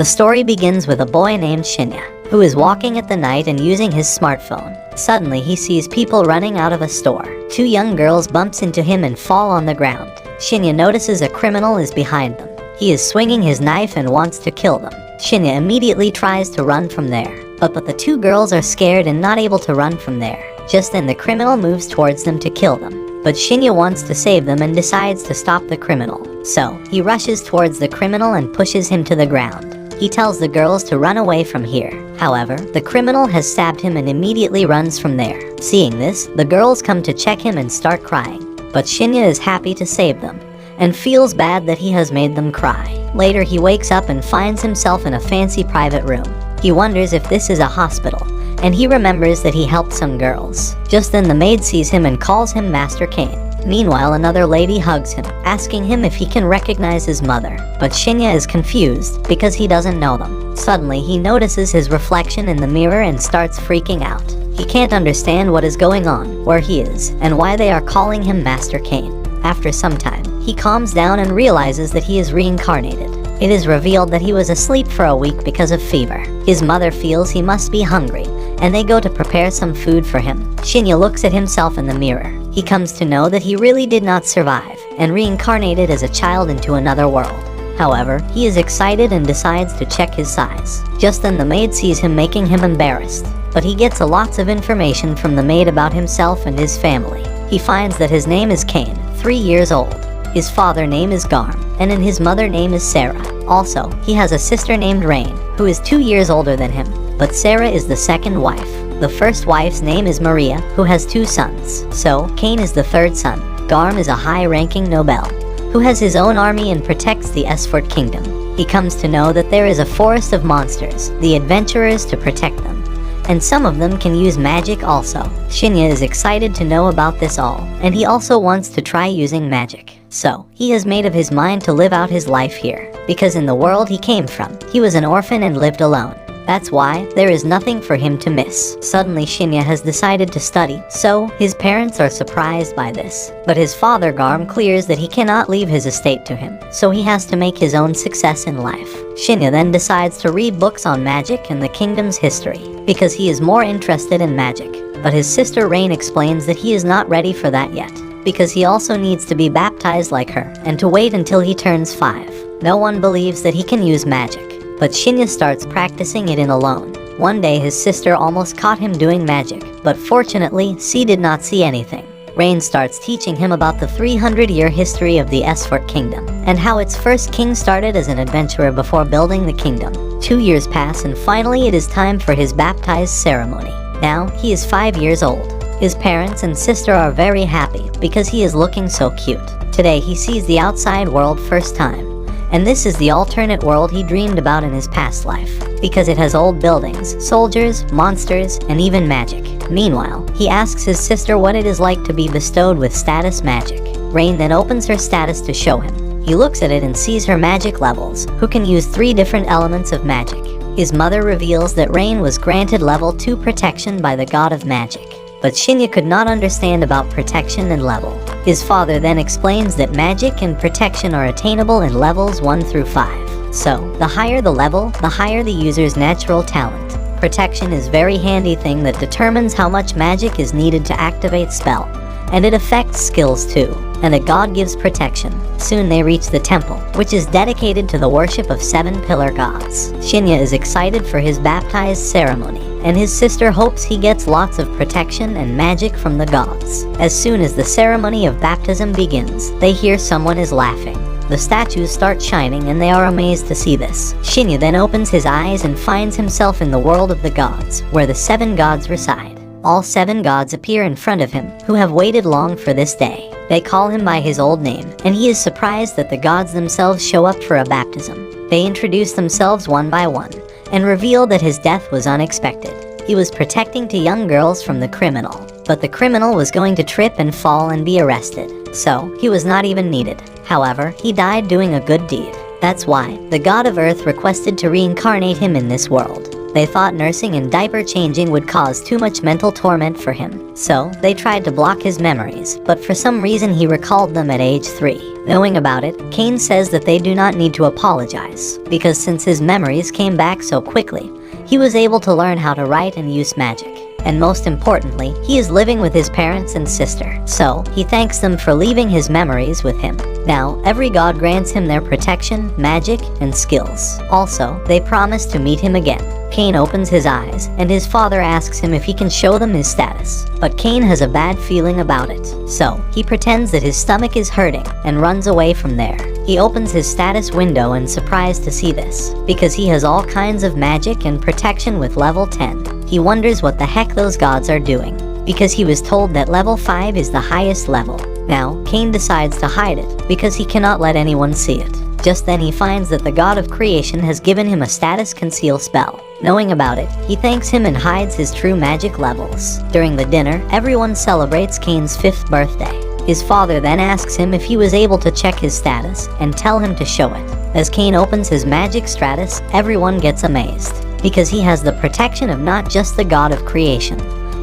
The story begins with a boy named Shinya, who is walking at the night and using his smartphone. Suddenly he sees people running out of a store. Two young girls bumps into him and fall on the ground. Shinya notices a criminal is behind them. He is swinging his knife and wants to kill them. Shinya immediately tries to run from there, but the two girls are scared and not able to run from there. Just then the criminal moves towards them to kill them, but Shinya wants to save them and decides to stop the criminal. So, he rushes towards the criminal and pushes him to the ground. He tells the girls to run away from here. However, the criminal has stabbed him and immediately runs from there. Seeing this, the girls come to check him and start crying. But Shinya is happy to save them, and feels bad that he has made them cry. Later he wakes up and finds himself in a fancy private room. He wonders if this is a hospital, and he remembers that he helped some girls. Just then the maid sees him and calls him Master Cain. Meanwhile, another lady hugs him, asking him if he can recognize his mother. But Shinya is confused because he doesn't know them. Suddenly, he notices his reflection in the mirror and starts freaking out. He can't understand what is going on, where he is, and why they are calling him Master Cain. After some time, he calms down and realizes that he is reincarnated. It is revealed that he was asleep for a week because of fever. His mother feels he must be hungry, and they go to prepare some food for him. Shinya looks at himself in the mirror. He comes to know that he really did not survive, and reincarnated as a child into another world. However, he is excited and decides to check his size. Just then the maid sees him, making him embarrassed. But he gets lots of information from the maid about himself and his family. He finds that his name is Cain, 3 years old. His father name is Garm, and his mother name is Sarah. Also, he has a sister named Rain, who is 2 years older than him. But Sarah is the second wife. The first wife's name is Maria, who has 2 sons. So, Cain is the third son. Garm is a high-ranking noble, who has his own army and protects the Esfort kingdom. He comes to know that there is a forest of monsters, the adventurers, to protect them. And some of them can use magic also. Shinya is excited to know about this all, and he also wants to try using magic. So, he has made up his mind to live out his life here, because in the world he came from, he was an orphan and lived alone. That's why there is nothing for him to miss. Suddenly Shinya has decided to study, so his parents are surprised by this. But his father Garm clears that he cannot leave his estate to him, so he has to make his own success in life. Shinya then decides to read books on magic and the kingdom's history, because he is more interested in magic. But his sister Rain explains that he is not ready for that yet, because he also needs to be baptized like her, and to wait until he turns 5. No one believes that he can use magic, but Shinya starts practicing it in alone. One day his sister almost caught him doing magic, but fortunately, she did not see anything. Rain starts teaching him about the 300-year history of the Esfort kingdom, and how its first king started as an adventurer before building the kingdom. 2 years pass and finally it is time for his baptized ceremony. Now, he is 5 years old. His parents and sister are very happy because he is looking so cute. Today he sees the outside world first time. And this is the alternate world he dreamed about in his past life, because it has old buildings, soldiers, monsters, and even magic. Meanwhile, he asks his sister what it is like to be bestowed with status magic. Rain then opens her status to show him. He looks at it and sees her magic levels, who can use 3 different elements of magic. His mother reveals that Rain was granted level 2 protection by the god of magic. But Shinya could not understand about protection and level. His father then explains that magic and protection are attainable in levels 1 through 5. So, the higher the level, the higher the user's natural talent. Protection is very handy thing that determines how much magic is needed to activate spell. And it affects skills too. And a god gives protection. Soon they reach the temple, which is dedicated to the worship of 7 pillar gods. Shinya is excited for his baptized ceremony, and his sister hopes he gets lots of protection and magic from the gods. As soon as the ceremony of baptism begins, they hear someone is laughing. The statues start shining and they are amazed to see this. Shinya then opens his eyes and finds himself in the world of the gods, where the 7 gods reside. All 7 gods appear in front of him, who have waited long for this day. They call him by his old name, and he is surprised that the gods themselves show up for a baptism. They introduce themselves one by one, and reveal that his death was unexpected. He was protecting 2 young girls from the criminal, but the criminal was going to trip and fall and be arrested, so he was not even needed. However, he died doing a good deed. That's why the god of earth requested to reincarnate him in this world. They thought nursing and diaper changing would cause too much mental torment for him, so they tried to block his memories, but for some reason he recalled them at age 3. Knowing about it, Cain says that they do not need to apologize, because since his memories came back so quickly, he was able to learn how to write and use magic. And most importantly, he is living with his parents and sister, so he thanks them for leaving his memories with him. Now, every god grants him their protection, magic, and skills. Also, they promise to meet him again. Cain opens his eyes, and his father asks him if he can show them his status. But Cain has a bad feeling about it, so he pretends that his stomach is hurting and runs away from there. He opens his status window and surprised to see this, because he has all kinds of magic and protection with level 10. He wonders what the heck those gods are doing, because he was told that level 5 is the highest level. Now, Cain decides to hide it, because he cannot let anyone see it. Just then he finds that the god of creation has given him a status conceal spell. Knowing about it, he thanks him and hides his true magic levels. During the dinner, everyone celebrates Cain's 5th birthday. His father then asks him if he was able to check his status and tell him to show it. As Cain opens his magic status, everyone gets amazed, because he has the protection of not just the god of creation,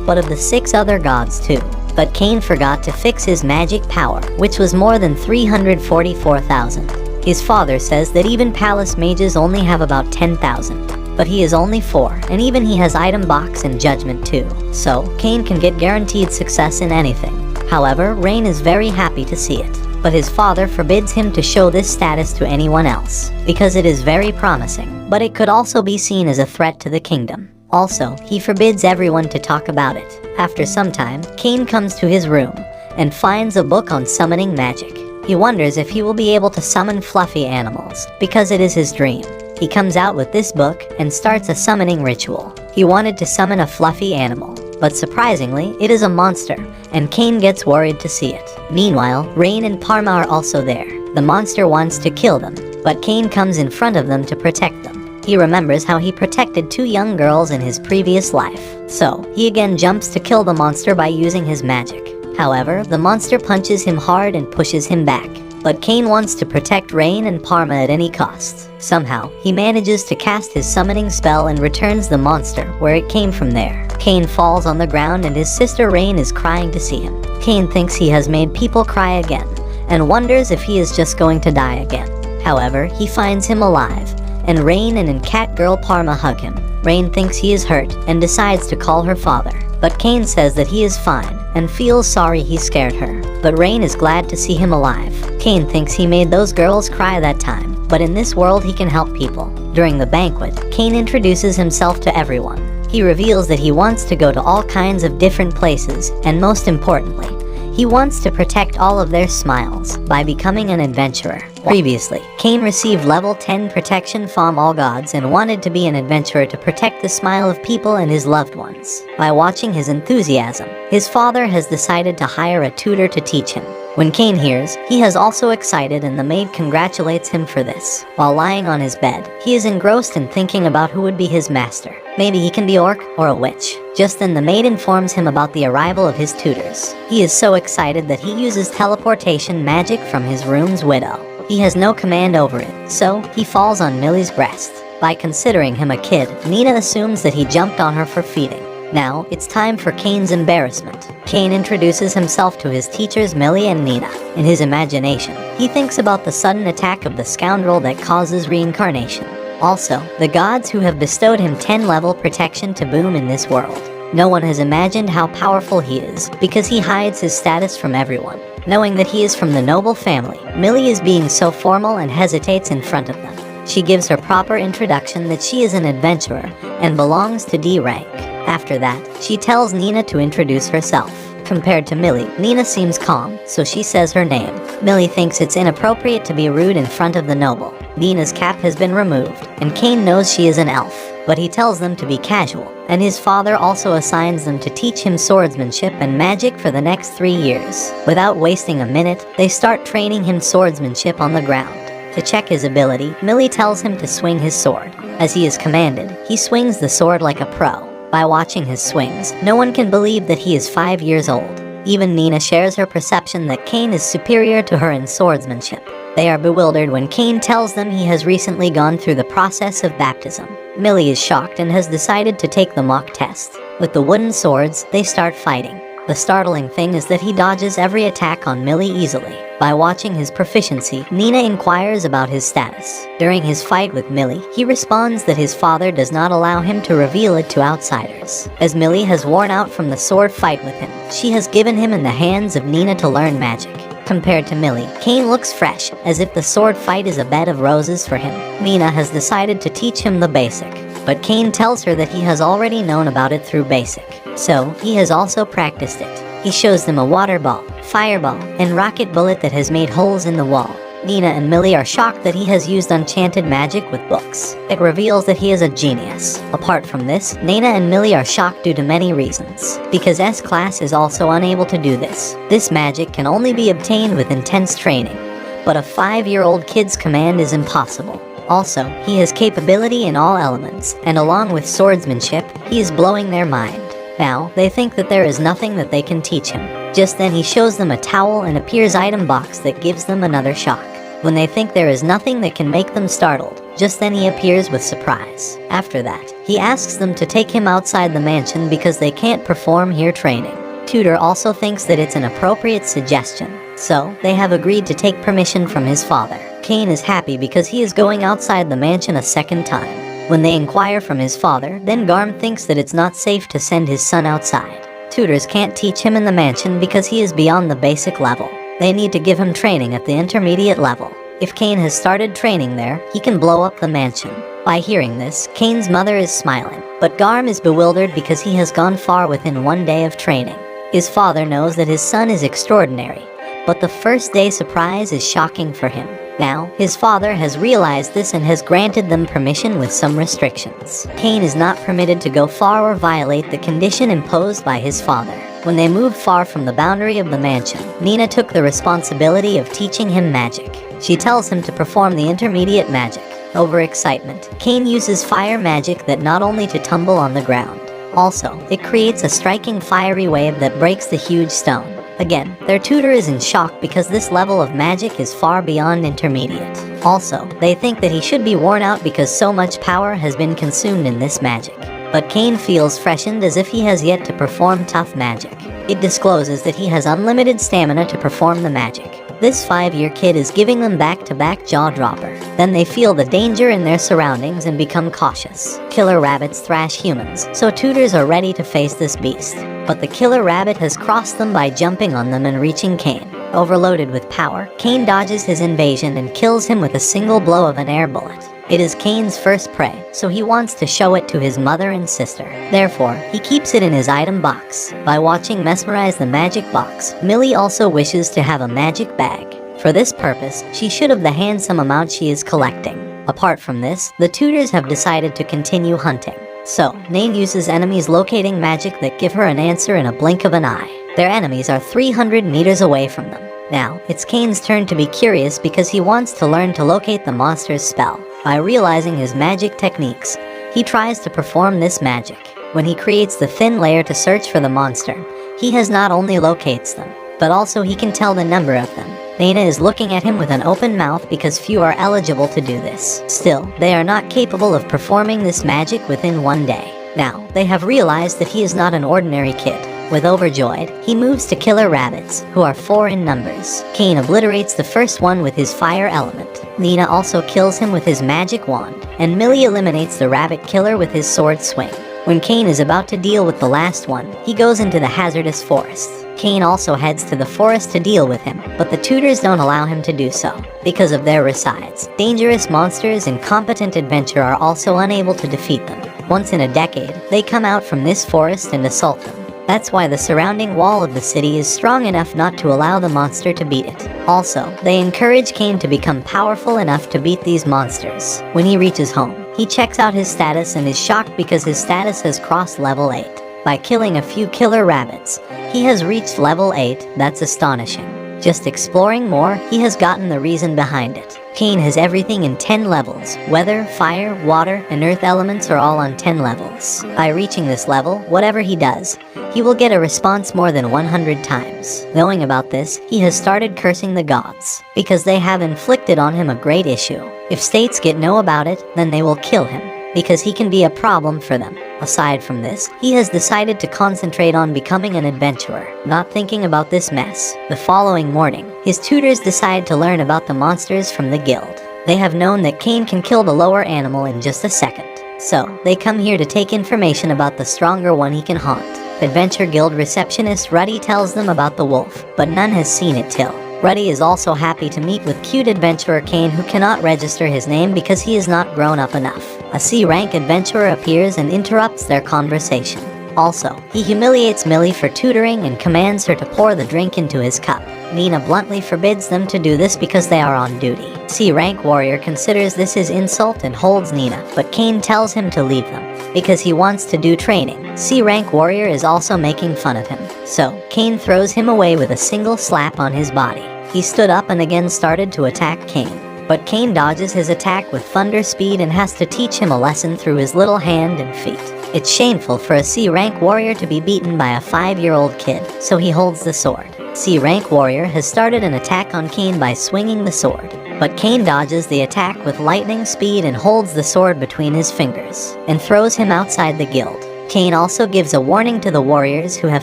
but of the 6 other gods too. But Cain forgot to fix his magic power, which was more than 344,000. His father says that even palace mages only have about 10,000, but he is only 4, and even he has item box and judgment too, so Cain can get guaranteed success in anything. However, Rain is very happy to see it, but his father forbids him to show this status to anyone else, because it is very promising, but it could also be seen as a threat to the kingdom. Also, he forbids everyone to talk about it. After some time, Cain comes to his room and finds a book on summoning magic. He wonders if he will be able to summon fluffy animals, because it is his dream. He comes out with this book and starts a summoning ritual. He wanted to summon a fluffy animal, but surprisingly, it is a monster, and Cain gets worried to see it. Meanwhile, Rain and Parma are also there. The monster wants to kill them, but Cain comes in front of them to protect them. He remembers how he protected 2 young girls in his previous life, so he again jumps to kill the monster by using his magic. However, the monster punches him hard and pushes him back, but Cain wants to protect Rain and Parma at any cost. Somehow, he manages to cast his summoning spell and returns the monster where it came from there. Cain falls on the ground and his sister Rain is crying to see him. Cain thinks he has made people cry again, and wonders if he is just going to die again. However, he finds him alive, and Rain and cat girl Parma hug him. Rain thinks he is hurt and decides to call her father, but Cain says that he is fine and feels sorry he scared her. But Rain is glad to see him alive. Cain thinks he made those girls cry that time, but in this world he can help people. During the banquet, Cain introduces himself to everyone. He reveals that he wants to go to all kinds of different places, and most importantly, he wants to protect all of their smiles by becoming an adventurer. Previously, Cain received level 10 protection from all gods and wanted to be an adventurer to protect the smile of people and his loved ones. By watching his enthusiasm, his father has decided to hire a tutor to teach him. When Cain hears, he is also excited and the maid congratulates him for this. While lying on his bed, he is engrossed in thinking about who would be his master. Maybe he can be orc or a witch. Just then the maid informs him about the arrival of his tutors. He is so excited that he uses teleportation magic from his room's widow. He has no command over it, so he falls on Millie's breast. By considering him a kid, Nina assumes that he jumped on her for feeding. Now, it's time for Cain's embarrassment. Cain introduces himself to his teachers Millie and Nina. In his imagination, he thinks about the sudden attack of the scoundrel that causes reincarnation. Also, the gods who have bestowed him 10-level protection to boom in this world. No one has imagined how powerful he is, because he hides his status from everyone. Knowing that he is from the noble family, Millie is being so formal and hesitates in front of them. She gives her proper introduction that she is an adventurer and belongs to D rank. After that, she tells Nina to introduce herself. Compared to Millie, Nina seems calm, so she says her name. Millie thinks it's inappropriate to be rude in front of the noble. Nina's cap has been removed, and Cain knows she is an elf, but he tells them to be casual, and his father also assigns them to teach him swordsmanship and magic for the next 3 years. Without wasting a minute, they start training him swordsmanship on the ground. To check his ability, Millie tells him to swing his sword. As he is commanded, he swings the sword like a pro. By watching his swings, no one can believe that he is 5 years old. Even Nina shares her perception that Cain is superior to her in swordsmanship. They are bewildered when Cain tells them he has recently gone through the process of baptism. Millie is shocked and has decided to take the mock test. With the wooden swords, they start fighting. The startling thing is that he dodges every attack on Millie easily. By watching his proficiency, Nina inquires about his status. During his fight with Millie, he responds that his father does not allow him to reveal it to outsiders. As Millie has worn out from the sword fight with him, she has given him in the hands of Nina to learn magic. Compared to Millie, Cain looks fresh, as if the sword fight is a bed of roses for him. Nina has decided to teach him the basic, but Cain tells her that he has already known about it through basic, so he has also practiced it. He shows them a water ball, fireball, and rocket bullet that has made holes in the wall. Nina and Millie are shocked that he has used enchanted magic with books. It reveals that he is a genius. Apart from this, Nina and Millie are shocked due to many reasons. Because S-Class is also unable to do this. This magic can only be obtained with intense training, but a 5-year-old kid's command is impossible. Also, he has capability in all elements, and along with swordsmanship, he is blowing their mind. Now, they think that there is nothing that they can teach him. Just then he shows them a towel and appears item box that gives them another shock. When they think there is nothing that can make them startled, just then he appears with surprise. After that, he asks them to take him outside the mansion because they can't perform here training. Tutor also thinks that it's an appropriate suggestion, so they have agreed to take permission from his father. Cain is happy because he is going outside the mansion a second time. When they inquire from his father, then Garm thinks that it's not safe to send his son outside. Tutors can't teach him in the mansion because he is beyond the basic level. They need to give him training at the intermediate level. If Cain has started training there, he can blow up the mansion. By hearing this, Cain's mother is smiling, but Garm is bewildered because he has gone far within 1 day of training. His father knows that his son is extraordinary, but the first day surprise is shocking for him. Now, his father has realized this and has granted them permission with some restrictions. Cain is not permitted to go far or violate the condition imposed by his father. When they moved far from the boundary of the mansion, Nina took the responsibility of teaching him magic. She tells him to perform the intermediate magic. Over excitement, Cain uses fire magic that not only to tumble on the ground. Also, it creates a striking fiery wave that breaks the huge stone. Again, their tutor is in shock because this level of magic is far beyond intermediate. Also, they think that he should be worn out because so much power has been consumed in this magic. But Cain feels freshened as if he has yet to perform tough magic. It discloses that he has unlimited stamina to perform the magic. This 5-year kid is giving them back-to-back jaw-dropper. Then they feel the danger in their surroundings and become cautious. Killer rabbits thrash humans, so tutors are ready to face this beast. But the killer rabbit has crossed them by jumping on them and reaching Cain. Overloaded with power, Cain dodges his invasion and kills him with a single blow of an air bullet. It is Cain's first prey, so he wants to show it to his mother and sister. Therefore, he keeps it in his item box. By watching Mesmerize the magic box, Millie also wishes to have a magic bag. For this purpose, she should have the handsome amount she is collecting. Apart from this, the tutors have decided to continue hunting. So, Nain uses enemies locating magic that give her an answer in a blink of an eye. Their enemies are 300 meters away from them. Now, it's Cain's turn to be curious because he wants to learn to locate the monster's spell. By realizing his magic techniques, he tries to perform this magic. When he creates the thin layer to search for the monster, he has not only locates them, but also he can tell the number of them. Nina is looking at him with an open mouth because few are eligible to do this. Still, they are not capable of performing this magic within 1 day. Now, they have realized that he is not an ordinary kid. With overjoyed, he moves to killer rabbits, who are 4 in numbers. Cain obliterates the first one with his fire element. Nina also kills him with his magic wand, and Millie eliminates the rabbit killer with his sword swing. When Cain is about to deal with the last one, he goes into the hazardous forest. Cain also heads to the forest to deal with him, but the tutors don't allow him to do so. Because of their resides, dangerous monsters and competent adventurer are also unable to defeat them. Once in a decade, they come out from this forest and assault them. That's why the surrounding wall of the city is strong enough not to allow the monster to beat it. Also, they encourage Cain to become powerful enough to beat these monsters. When he reaches home, he checks out his status and is shocked because his status has crossed level 8. By killing a few killer rabbits, he has reached level 8. That's astonishing. Just exploring more, he has gotten the reason behind it. Cain has everything in 10 levels. Weather, fire, water, and earth elements are all on 10 levels. By reaching this level, whatever he does, he will get a response more than 100 times. Knowing about this, he has started cursing the gods, because they have inflicted on him a great issue. If states get know about it, then they will kill him. because he can be a problem for them. Aside from this, he has decided to concentrate on becoming an adventurer, not thinking about this mess. The following morning, his tutors decide to learn about the monsters from the guild. They have known that Cain can kill the lower animal in just a second, so they come here to take information about the stronger one he can haunt. Adventure Guild receptionist Ruddy tells them about the wolf, but none has seen it till. Ruddy is also happy to meet with cute adventurer Cain, who cannot register his name because he is not grown up enough. A C-rank adventurer appears and interrupts their conversation. Also, he humiliates Millie for tutoring and commands her to pour the drink into his cup. Nina bluntly forbids them to do this because they are on duty. C-rank warrior considers this his insult and holds Nina, but Cain tells him to leave them because he wants to do training. C-rank warrior is also making fun of him, so Cain throws him away with a single slap on his body. He stood up and again started to attack Cain, but Cain dodges his attack with thunder speed and has to teach him a lesson through his little hand and feet. It's shameful for a C-rank warrior to be beaten by a 5-year-old kid, so he holds the sword. C-rank warrior has started an attack on Cain by swinging the sword, but Cain dodges the attack with lightning speed and holds the sword between his fingers, and throws him outside the guild. Cain also gives a warning to the warriors who have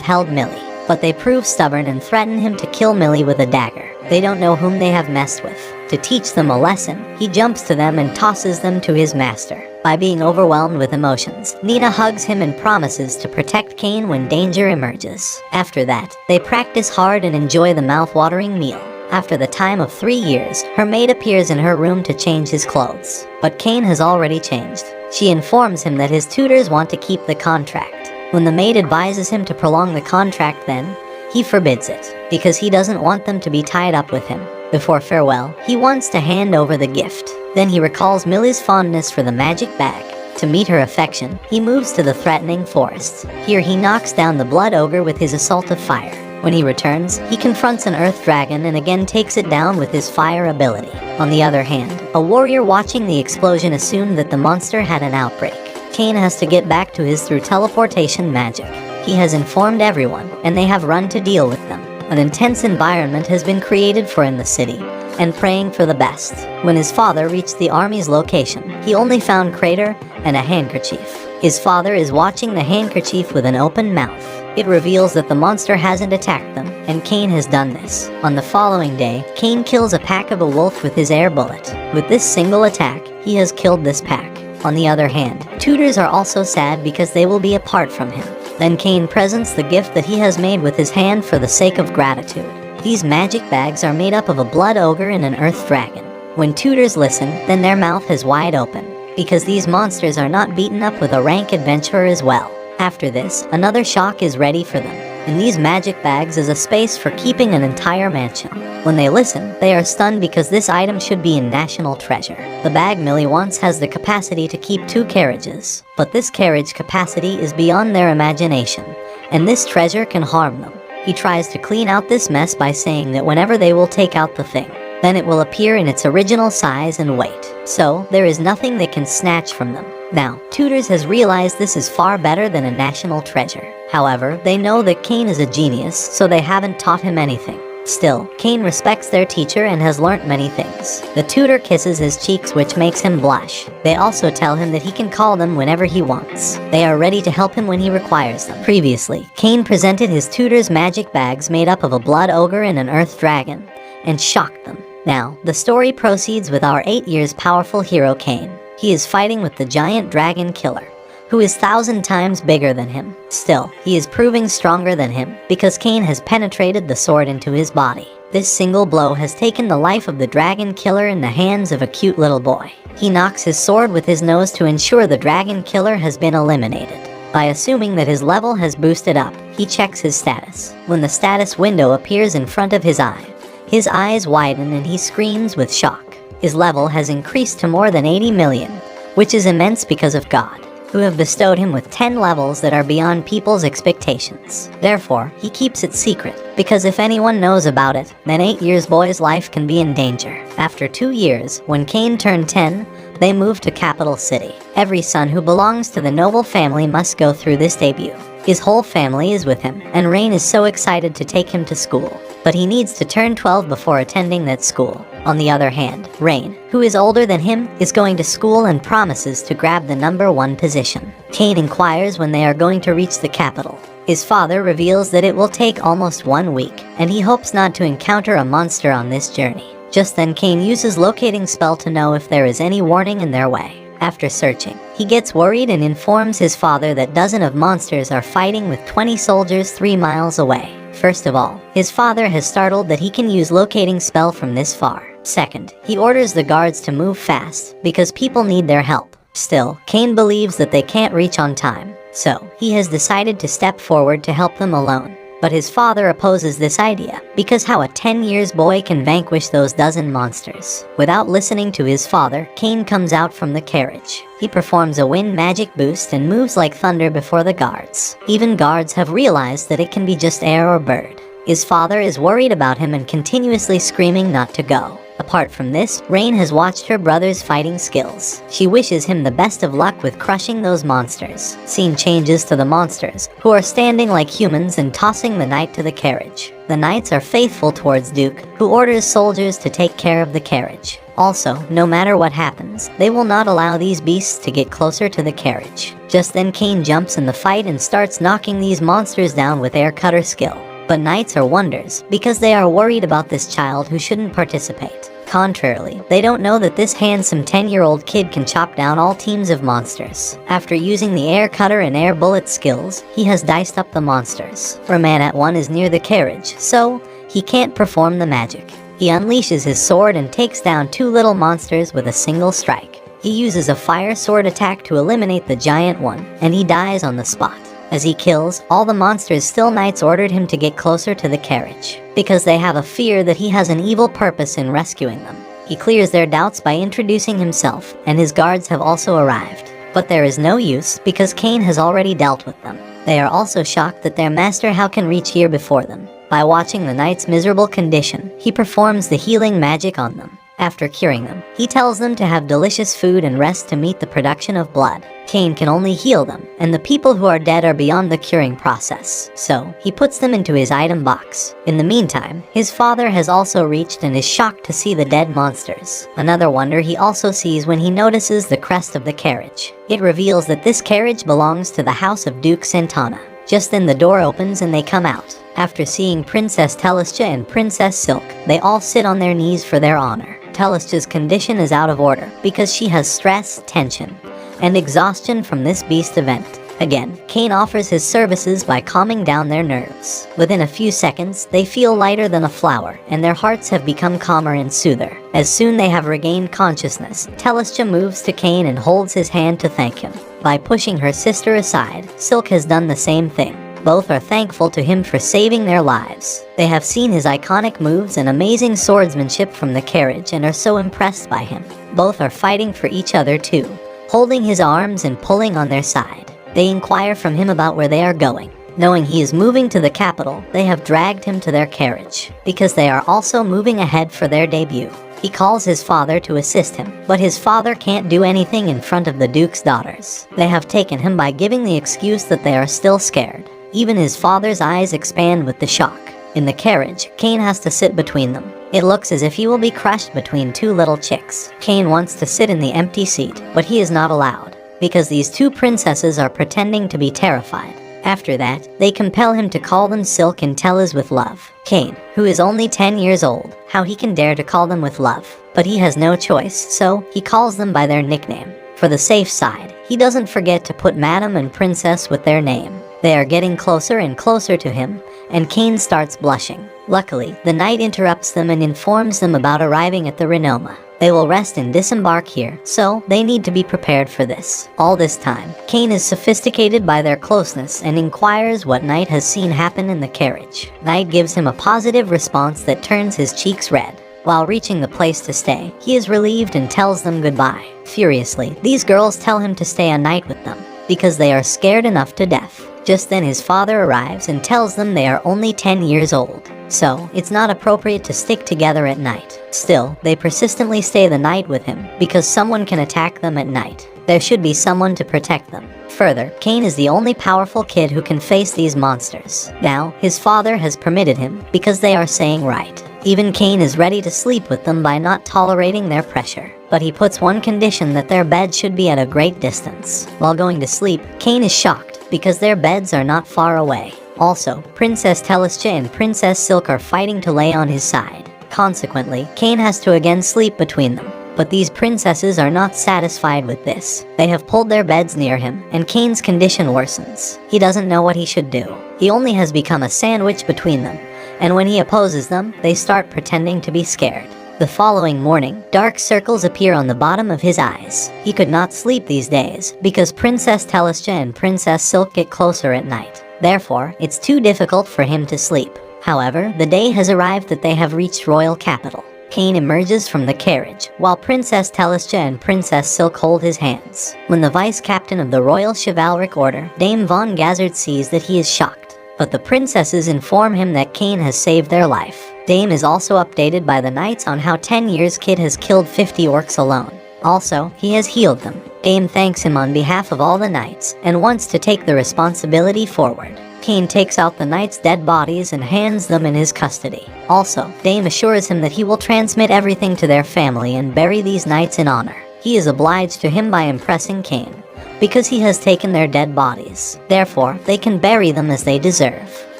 held Millie, but they prove stubborn and threaten him to kill Millie with a dagger. They don't know whom they have messed with. To teach them a lesson, he jumps to them and tosses them to his master. By being overwhelmed with emotions, Nina hugs him and promises to protect Cain when danger emerges. After that, they practice hard and enjoy the mouth-watering meal. After the time of 3 years, her maid appears in her room to change his clothes. But Cain has already changed. She informs him that his tutors want to keep the contract. When the maid advises him to prolong the contract then, he forbids it, because he doesn't want them to be tied up with him. Before farewell, he wants to hand over the gift. Then he recalls Millie's fondness for the magic bag. To meet her affection, he moves to the threatening forest. Here he knocks down the blood ogre with his assault of fire. When he returns, he confronts an earth dragon and again takes it down with his fire ability. On the other hand, a warrior watching the explosion assumed that the monster had an outbreak. Cain has to get back to his through teleportation magic. He has informed everyone, and they have run to deal with them. An intense environment has been created for in the city, and praying for the best. When his father reached the army's location, he only found Crater and a handkerchief. His father is watching the handkerchief with an open mouth. It reveals that the monster hasn't attacked them, and Cain has done this. On the following day, Cain kills a pack of a wolf with his air bullet. With this single attack, he has killed this pack. On the other hand, tutors are also sad because they will be apart from him. Then Cain presents the gift that he has made with his hand for the sake of gratitude. These magic bags are made up of a blood ogre and an earth dragon. When tutors listen, then their mouth is wide open, because these monsters are not beaten up with a rank adventurer as well. After this, another shock is ready for them. In these magic bags is a space for keeping an entire mansion. When they listen, they are stunned because this item should be in national treasure. The bag Millie wants has the capacity to keep 2 carriages, but this carriage capacity is beyond their imagination, and this treasure can harm them. He tries to clean out this mess by saying that whenever they will take out the thing, then it will appear in its original size and weight. So, there is nothing they can snatch from them. Now, Tutors has realized this is far better than a national treasure. However, they know that Cain is a genius, so they haven't taught him anything. Still, Cain respects their teacher and has learnt many things. The tutor kisses his cheeks, which makes him blush. They also tell him that he can call them whenever he wants. They are ready to help him when he requires them. Previously, Cain presented his tutor's magic bags made up of a blood ogre and an earth dragon, and shocked them. Now, the story proceeds with our 8 years powerful hero Cain. He is fighting with the giant dragon killer, who is 1,000 times bigger than him. Still, he is proving stronger than him, because Cain has penetrated the sword into his body. This single blow has taken the life of the dragon killer in the hands of a cute little boy. He knocks his sword with his nose to ensure the dragon killer has been eliminated. By assuming that his level has boosted up, he checks his status. When the status window appears in front of his eyes widen and he screams with shock. His level has increased to more than 80 million, which is immense because of God, who have bestowed him with 10 levels that are beyond people's expectations. Therefore, he keeps it secret, because if anyone knows about it, then 8 years boy's life can be in danger. After 2 years, when Cain turned 10, they moved to Capital City. Every son who belongs to the noble family must go through this debut. His whole family is with him, and Rain is so excited to take him to school. But he needs to turn 12 before attending that school. On the other hand, Rain, who is older than him, is going to school and promises to grab the #1 position. Cain inquires when they are going to reach the capital. His father reveals that it will take almost 1 week, and he hopes not to encounter a monster on this journey. Just then Cain uses locating spell to know if there is any warning in their way. After searching, he gets worried and informs his father that dozens of monsters are fighting with 20 soldiers 3 miles away. First of all, his father has startled that he can use locating spell from this far. Second, he orders the guards to move fast because people need their help. Still, Cain believes that they can't reach on time, so he has decided to step forward to help them alone. But his father opposes this idea, because how a 10-year boy can vanquish those dozen monsters? Without listening to his father, Cain comes out from the carriage. He performs a wind magic boost and moves like thunder before the guards. Even guards have realized that it can be just air or bird. His father is worried about him and continuously screaming not to go. Apart from this, Rain has watched her brother's fighting skills. She wishes him the best of luck with crushing those monsters. Scene changes to the monsters, who are standing like humans and tossing the knight to the carriage. The knights are faithful towards Duke, who orders soldiers to take care of the carriage. Also, no matter what happens, they will not allow these beasts to get closer to the carriage. Just then Cain jumps in the fight and starts knocking these monsters down with air cutter skill. But knights are wonders, because they are worried about this child who shouldn't participate. Contrarily, they don't know that this handsome 10-year-old kid can chop down all teams of monsters. After using the air cutter and air bullet skills, he has diced up the monsters. Raman is near the carriage, so he can't perform the magic. He unleashes his sword and takes down 2 little monsters with a single strike. He uses a fire sword attack to eliminate the giant one, and he dies on the spot. As he kills all the monsters, still knights ordered him to get closer to the carriage, because they have a fear that he has an evil purpose in rescuing them. He clears their doubts by introducing himself, and his guards have also arrived. But there is no use, because Cain has already dealt with them. They are also shocked that their master How can reach here before them. By watching the knight's miserable condition, he performs the healing magic on them. After curing them, he tells them to have delicious food and rest to meet the production of blood. Cain can only heal them, and the people who are dead are beyond the curing process, so he puts them into his item box. In the meantime, his father has also reached and is shocked to see the dead monsters. Another wonder he also sees when he notices the crest of the carriage. It reveals that this carriage belongs to the house of Duke Santana. Just then the door opens and they come out. After seeing Princess Telestia and Princess Silk, they all sit on their knees for their honor. Telestia's condition is out of order because she has stress, tension, and exhaustion from this beast event. Again, Cain offers his services by calming down their nerves. Within a few seconds, they feel lighter than a flower, and their hearts have become calmer and soother. As soon they have regained consciousness, Telestia moves to Cain and holds his hand to thank him. By pushing her sister aside, Silk has done the same thing. Both are thankful to him for saving their lives. They have seen his iconic moves and amazing swordsmanship from the carriage and are so impressed by him. Both are fighting for each other too, holding his arms and pulling on their side. They inquire from him about where they are going. Knowing he is moving to the capital, they have dragged him to their carriage, because they are also moving ahead for their debut. He calls his father to assist him, but his father can't do anything in front of the Duke's daughters. They have taken him by giving the excuse that they are still scared. Even his father's eyes expand with the shock. In the carriage, Cain has to sit between them. It looks as if he will be crushed between 2 little chicks. Cain wants to sit in the empty seat, but he is not allowed, because these 2 princesses are pretending to be terrified. After that, they compel him to call them Silk and Tellus with love. Cain, who is only 10 years old, how he can dare to call them with love? But he has no choice, so he calls them by their nickname. For the safe side, he doesn't forget to put Madam and Princess with their name. They are getting closer and closer to him, and Cain starts blushing. Luckily, the knight interrupts them and informs them about arriving at the Renoma. They will rest and disembark here, so they need to be prepared for this. All this time, Cain is sophisticated by their closeness and inquires what Knight has seen happen in the carriage. Knight gives him a positive response that turns his cheeks red. While reaching the place to stay, he is relieved and tells them goodbye. Furiously, these girls tell him to stay a night with them, because they are scared enough to death. Just then his father arrives and tells them they are only 10 years old, so it's not appropriate to stick together at night. Still, they persistently stay the night with him because someone can attack them at night. There should be someone to protect them. Further, Cain is the only powerful kid who can face these monsters. Now, his father has permitted him because they are saying right. Even Cain is ready to sleep with them by not tolerating their pressure. But he puts one condition, that their bed should be at a great distance. While going to sleep, Cain is shocked because their beds are not far away. Also, Princess Telestia and Princess Silk are fighting to lay on his side. Consequently, Cain has to again sleep between them. But these princesses are not satisfied with this. They have pulled their beds near him, and Cain's condition worsens. He doesn't know what he should do. He only has become a sandwich between them, and when he opposes them, they start pretending to be scared. The following morning, dark circles appear on the bottom of his eyes. He could not sleep these days, because Princess Telestia and Princess Silk get closer at night. Therefore, it's too difficult for him to sleep. However, the day has arrived that they have reached royal capital. Cain emerges from the carriage, while Princess Telestia and Princess Silk hold his hands. When the vice captain of the Royal Chivalric Order, Dame Von Gazard, sees that, he is shocked. But the princesses inform him that Cain has saved their life. Dame is also updated by the knights on how 10 years Kid has killed 50 orcs alone. Also, he has healed them. Dame thanks him on behalf of all the knights, and wants to take the responsibility forward. Cain takes out the knights' dead bodies and hands them in his custody. Also, Dame assures him that he will transmit everything to their family and bury these knights in honor. He is obliged to him by impressing Cain, because he has taken their dead bodies. Therefore, they can bury them as they deserve.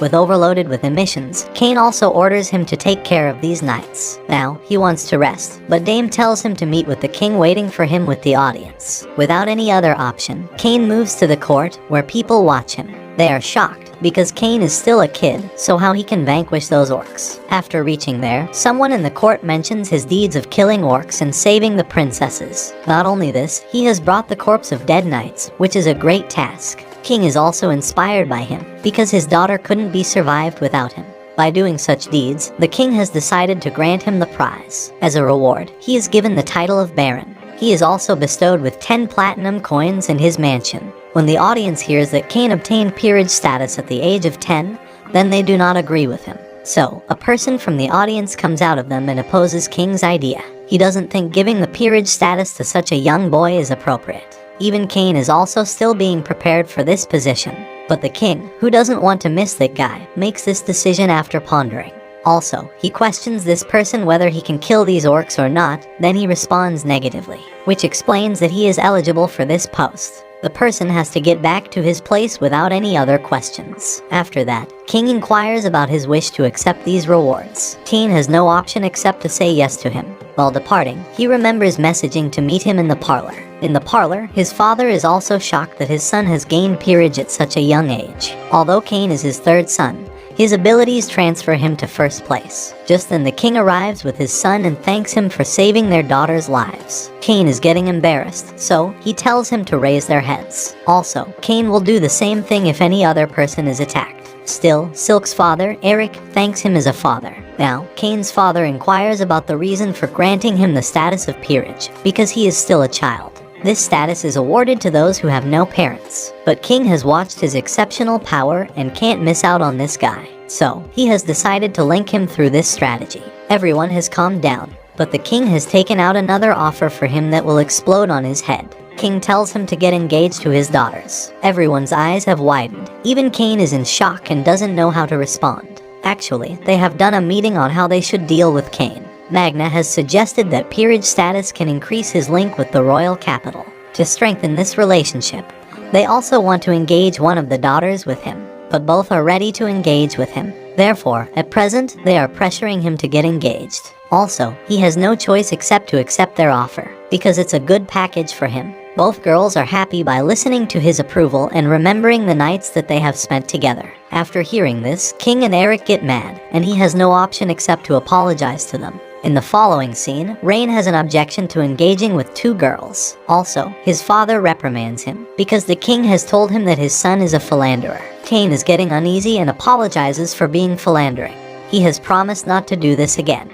Overloaded with emissions, Cain also orders him to take care of these knights. Now, he wants to rest, but Dame tells him to meet with the king waiting for him with the audience. Without any other option, Cain moves to the court, where people watch him. They are shocked, because Cain is still a kid, so how he can vanquish those orcs. After reaching there, someone in the court mentions his deeds of killing orcs and saving the princesses. Not only this, he has brought the corpse of dead knights, which is a great task. King is also inspired by him, because his daughter couldn't be survived without him. By doing such deeds, the king has decided to grant him the prize. As a reward, he is given the title of Baron. He is also bestowed with 10 platinum coins in his mansion. When the audience hears that Cain obtained peerage status at the age of 10, then they do not agree with him. So, a person from the audience comes out of them and opposes King's idea. He doesn't think giving the peerage status to such a young boy is appropriate. Even Cain is also still being prepared for this position. But the king, who doesn't want to miss that guy, makes this decision after pondering. Also, he questions this person whether he can kill these orcs or not, then he responds negatively, which explains that he is eligible for this post. The person has to get back to his place without any other questions. After that, King inquires about his wish to accept these rewards. Cain has no option except to say yes to him. While departing, he remembers messaging to meet him in the parlor. In the parlor, his father is also shocked that his son has gained peerage at such a young age. Although Cain is his third son, his abilities transfer him to first place. Just then the king arrives with his son and thanks him for saving their daughters' lives. Cain is getting embarrassed, so he tells him to raise their heads. Also, Cain will do the same thing if any other person is attacked. Still, Silk's father, Eric, thanks him as a father. Now, Cain's father inquires about the reason for granting him the status of peerage, because he is still a child. This status is awarded to those who have no parents. But King has watched his exceptional power and can't miss out on this guy. So, he has decided to link him through this strategy. Everyone has calmed down, but the king has taken out another offer for him that will explode on his head. King tells him to get engaged to his daughters. Everyone's eyes have widened. Even Cain is in shock and doesn't know how to respond. Actually, they have done a meeting on how they should deal with Cain. Magna has suggested that peerage status can increase his link with the royal capital. To strengthen this relationship, they also want to engage one of the daughters with him, but both are ready to engage with him. Therefore, at present, they are pressuring him to get engaged. Also, he has no choice except to accept their offer, because it's a good package for him. Both girls are happy by listening to his approval and remembering the nights that they have spent together. After hearing this, King and Eric get mad, and he has no option except to apologize to them. In the following scene, Rain has an objection to engaging with two girls. Also, his father reprimands him, because the king has told him that his son is a philanderer. Cain is getting uneasy and apologizes for being philandering. He has promised not to do this again.